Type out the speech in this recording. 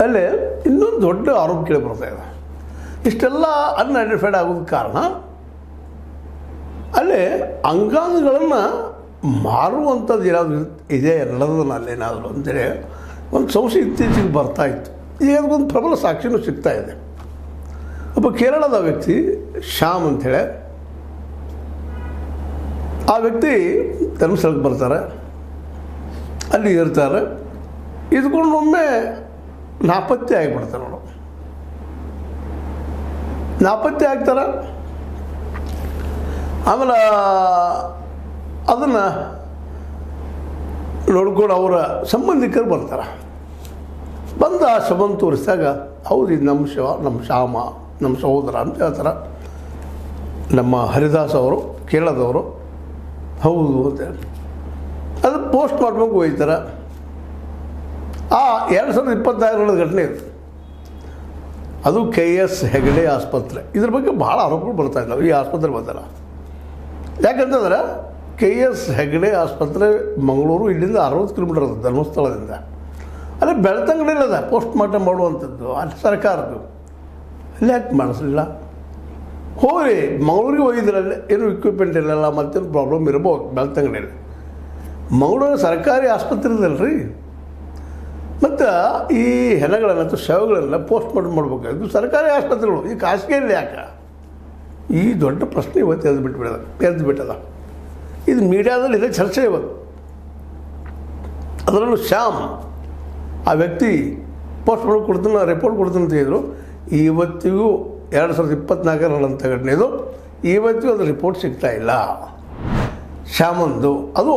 ಅಲ್ಲೇ ಇನ್ನೊಂದು ದೊಡ್ಡ ಆರೋಪ ಕೇಳಿ ಬರ್ತಾ ಇದೆ. ಇಷ್ಟೆಲ್ಲ ಅನ್ಐಡೆಂಟಿಫೈಡ್ ಆಗೋದಕ್ಕೆ ಕಾರಣ ಅಲ್ಲೇ ಅಂಗಾಂಗಗಳನ್ನು ಮಾರುವಂಥದ್ದು ಏನಾದರೂ ಇದೆ ನಡೆದನ ಅಲ್ಲೇನಾದರೂ ಅಂತೇಳಿ ಒಂದು ಸಂಶಯ ಇತ್ತೀಚೆಗೆ ಬರ್ತಾಯಿತ್ತು. ಈಗ ಅದಕ್ಕೊಂದು ಪ್ರಬಲ ಸಾಕ್ಷಿನೂ ಸಿಗ್ತಾ ಇದೆ. ಒಬ್ಬ ಕೇರಳದ ವ್ಯಕ್ತಿ ಶ್ಯಾಮ್ ಅಂಥೇಳಿ, ಆ ವ್ಯಕ್ತಿ ಧರ್ಮಸ್ಥಳಕ್ಕೆ ಬರ್ತಾರೆ, ಅಲ್ಲಿ ಇರ್ತಾರೆ, ಇದ್ಕೊಂಡು ಒಮ್ಮೆ ನಾಪತ್ತೆ ಆಗಿಬಿಡ್ತಾರೆ. ನೋಡು, ನಾಪತ್ತೆ ಆಗ್ತಾರೆ. ಆಮೇಲೆ ಅದನ್ನು ನೋಡ್ಕೊಂಡು ಅವರ ಸಂಬಂಧಿಕರು ಬರ್ತಾರೆ. ಬಂದು ಆ ಸಂಬಂಧ ತೋರಿಸಿದಾಗ ಹೌದು ಇದು ನಮ್ಮ ಶ್ಯಾಮ, ನಮ್ಮ ಸಹೋದರ ಅಂತ ಹೇಳ್ತಾರೆ. ನಮ್ಮ ಹರಿದಾಸ್ ಅವರು ಕೇರಳದವರು ಹೌದು ಅಂತೇಳಿ ಅದು ಪೋಸ್ಟ್ ಮಾಡ್ಬೇಕು ಹೋಗ್ತಾರೆ. ಆ 2024 ಘಟನೆ ಇದು. ಅದು KS ಹೆಗಡೆ ಆಸ್ಪತ್ರೆ. ಇದ್ರ ಬಗ್ಗೆ ಭಾಳ ಆರೋಪಗಳು ಬರ್ತಾ ಇದ್ದಾವೆ. ಈ ಆಸ್ಪತ್ರೆ ಬಂದಲ್ಲ ಯಾಕಂತಂದ್ರೆ KS ಹೆಗಡೆ ಆಸ್ಪತ್ರೆ ಮಂಗಳೂರು, ಇಲ್ಲಿಂದ 60 ಕಿಲೋಮೀಟರ್ ಅದು ಧರ್ಮಸ್ಥಳದಿಂದ. ಅಲ್ಲಿ ಬೆಳ್ತಂಗಡಿಯಲ್ಲದ ಪೋಸ್ಟ್ ಮಾರ್ಟಮ್ ಮಾಡುವಂಥದ್ದು ಅಲ್ಲಿ ಸರ್ಕಾರದ್ದು. ಅಲ್ಲಿ ಯಾಕೆ ಮಾಡಿಸಲಿಲ್ಲ? ಹೋಗ್ರಿ ಮಂಗಳೂರಿಗೆ ಹೋಗಿದ್ರಲ್ಲಿ ಏನು ಇಕ್ವಿಪ್ಮೆಂಟ್ ಇರಲಿಲ್ಲ, ಮತ್ತೇನು ಪ್ರಾಬ್ಲಮ್ ಇರ್ಬೋದು ಬೆಳ್ತಂಗಡಿಯಲ್ಲಿ. ಮಂಗಳೂರು ಸರ್ಕಾರಿ ಆಸ್ಪತ್ರೆ ಇದಲ್ರಿ. ಮತ್ತು ಈ ಹೆಣಗಳನ್ನು ಅಥವಾ ಶವಗಳೆಲ್ಲ ಪೋಸ್ಟ್ ಮಾರ್ಟಮ್ ಮಾಡ್ಬೇಕಾಗಿದ್ದು ಸರ್ಕಾರಿ ಆಸ್ಪತ್ರೆಗಳು, ಈ ಖಾಸಗಿಯಲ್ಲಿ ಯಾಕೆ? ಈ ದೊಡ್ಡ ಪ್ರಶ್ನೆ ಇವತ್ತು ಎದ್ದು ಬಿಟ್ಟದ. ಇದು ಮೀಡಿಯಾದಲ್ಲಿ ಇದೆ ಚರ್ಚೆ ಇವತ್ತು. ಅದರಲ್ಲೂ ಶ್ಯಾಮ್ ಆ ವ್ಯಕ್ತಿ ಪೋಸ್ಟ್ ಮಾರ್ಟಮ್ ಕೊಡ್ತಾನೆ, ರಿಪೋರ್ಟ್ ಕೊಡ್ತಾನೆ ಅಂತ ಹೇಳಿದರು. ಇವತ್ತಿಗೂ 2024 ಘಟನೆ ಇದು. ಇವತ್ತಿಗೂ ಅದು ರಿಪೋರ್ಟ್ ಸಿಗ್ತಾ ಇಲ್ಲ ಶ್ಯಾಮಂದು. ಅದು